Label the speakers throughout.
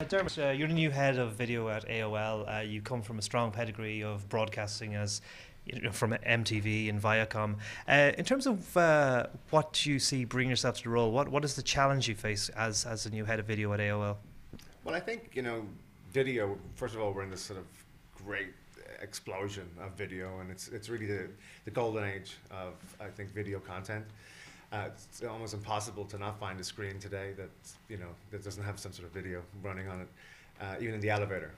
Speaker 1: Dermot, you're the new head of video at AOL. You come from a strong pedigree of broadcasting as from MTV and Viacom. In terms of what you see bring yourself to the role, what is the challenge you face as the new head of video at AOL?
Speaker 2: Well, I think, video, first of all, we're in this sort of great explosion of video, and it's really the golden age of, I think, video content. It's almost impossible to not find a screen today that doesn't have some sort of video running on it. Even in the elevator,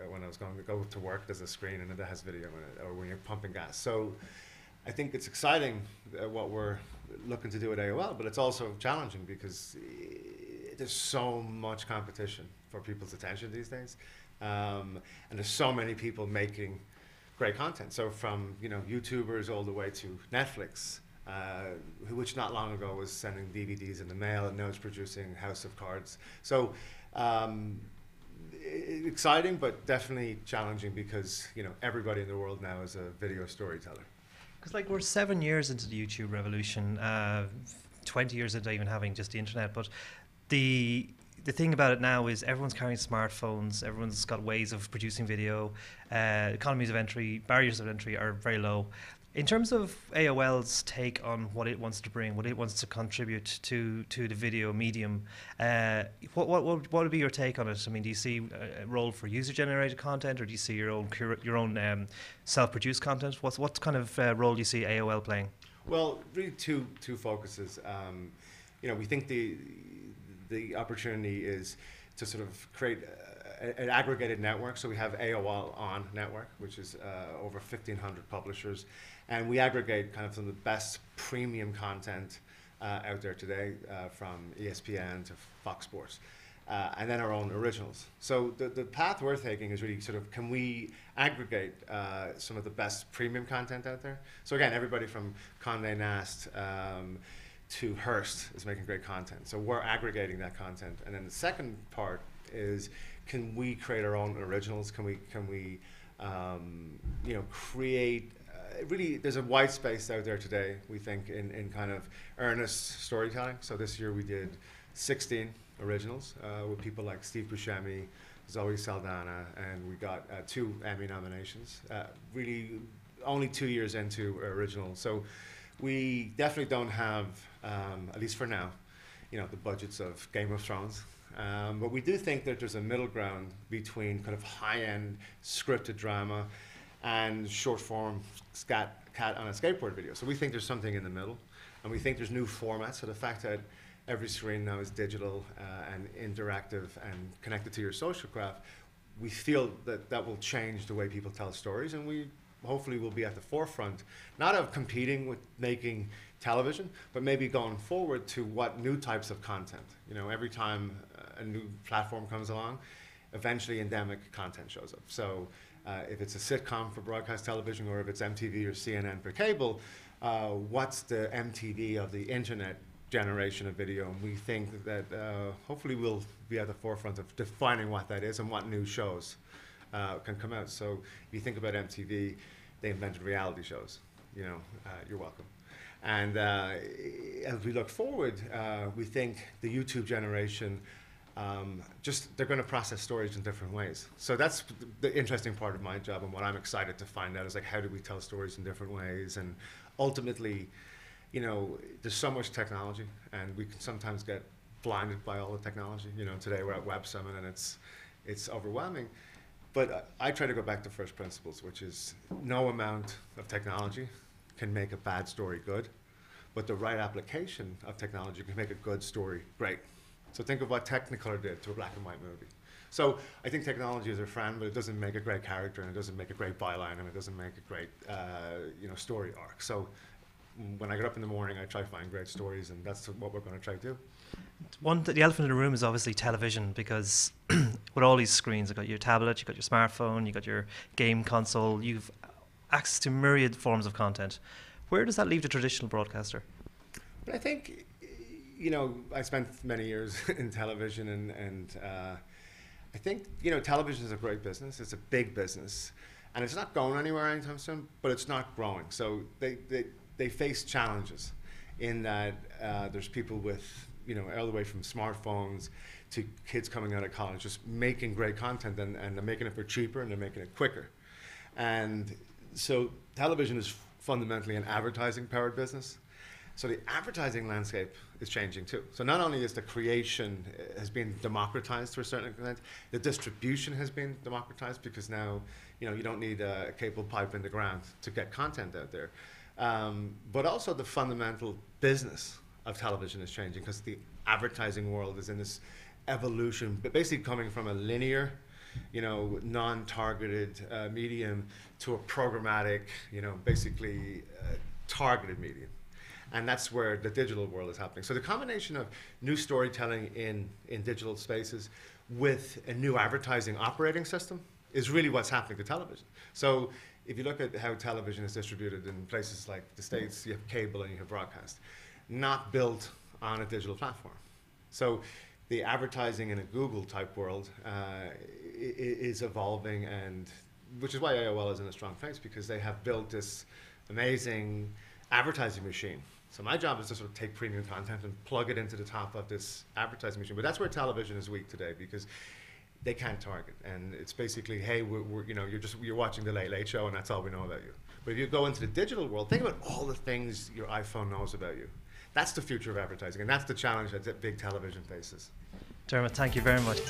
Speaker 2: when I was going to go to work, there's a screen and it has video in it, or when you're pumping gas. So I think it's exciting what we're looking to do at AOL, but it's also challenging because there's so much competition for people's attention these days, and there's so many people making great content. So from YouTubers all the way to Netflix. Which not long ago was sending DVDs in the mail, and now it's producing House of Cards. So exciting, but definitely challenging because everybody in the world now is a video storyteller.
Speaker 1: Because we're 7 years into the YouTube revolution, 20 years into even having just the internet, but the thing about it now is everyone's carrying smartphones, everyone's got ways of producing video, economies of entry, barriers of entry are very low. In terms of AOL's take on what it wants to bring, what it wants to contribute to the video medium, what would be your take on it? I mean, do you see a role for user-generated content, or do you see your own self-produced content? What kind of role do you see AOL playing?
Speaker 2: Well, really two focuses. We think the opportunity is to sort of create an aggregated network. So we have AOL On network, which is over 1,500 publishers, and we aggregate kind of some of the best premium content out there today, from ESPN to Fox Sports, and then our own originals. So the path we're taking is really sort of, can we aggregate some of the best premium content out there? So again, everybody from Condé Nast to Hearst is making great content. So we're aggregating that content, and then the second part is, can we create our own originals? Can we create? Really, there's a white space out there today, we think, in kind of earnest storytelling. So this year we did 16 originals with people like Steve Buscemi, Zoe Saldana, and we got 2 Emmy nominations. Really, only 2 years into original. So we definitely don't have, at least for now, the budgets of Game of Thrones. But we do think that there's a middle ground between kind of high-end scripted drama and short-form cat on a skateboard video. So we think there's something in the middle, and we think there's new formats. So the fact that every screen now is digital and interactive and connected to your social graph, we feel that will change the way people tell stories, and we hopefully will be at the forefront, not of competing with making television, but maybe going forward to what new types of content. Every time a new platform comes along, eventually endemic content shows up. So if it's a sitcom for broadcast television, or if it's MTV or CNN for cable, what's the MTV of the internet generation of video? And we think that hopefully we'll be at the forefront of defining what that is and what new shows can come out. So if you think about MTV, they invented reality shows. You're welcome. And as we look forward, we think the YouTube generation, they're going to process stories in different ways. So that's the interesting part of my job, and what I'm excited to find out is, like, how do we tell stories in different ways? And ultimately, there's so much technology, and we can sometimes get blinded by all the technology. Today we're at Web Summit, and it's overwhelming. But I try to go back to first principles, which is no amount of technology can make a bad story good, but the right application of technology can make a good story great. So think of what Technicolor did to a black and white movie. So I think technology is a friend, but it doesn't make a great character, and it doesn't make a great byline, and it doesn't make a great story arc. So when I get up in the morning, I try to find great stories, and that's what we're going to try to do.
Speaker 1: The elephant in the room is obviously television, because with all these screens, you've got your tablet, you've got your smartphone, you've got your game console, you've access to myriad forms of content. Where does that leave the traditional broadcaster?
Speaker 2: But I think, I spent many years in television, and I think, television is a great business. It's a big business, and it's not going anywhere anytime soon, but it's not growing. So they face challenges in that there's people with all the way from smartphones to kids coming out of college, just making great content, and they're making it for cheaper and they're making it quicker. And so television is fundamentally an advertising-powered business. So the advertising landscape is changing too. So not only is the creation has been democratized to a certain extent, the distribution has been democratized, because now you don't need a cable pipe in the ground to get content out there. But also the fundamental business of television is changing, because the advertising world is in this evolution, but basically coming from a linear, non-targeted medium to a programmatic, basically targeted medium. And that's where the digital world is happening. So the combination of new storytelling in digital spaces with a new advertising operating system is really what's happening to television. So if you look at how television is distributed in places like the States, you have cable and you have broadcast, not built on a digital platform. So the advertising in a Google type world is evolving, and which is why AOL is in a strong place, because they have built this amazing advertising machine. So my job is to sort of take premium content and plug it into the top of this advertising machine. But that's where television is weak today, because they can't target, and it's basically, hey, you're watching the Late Late Show, and that's all we know about you. But if you go into the digital world, think about all the things your iPhone knows about you. That's the future of advertising, and that's the challenge that big television faces.
Speaker 1: Dermot, thank you very much.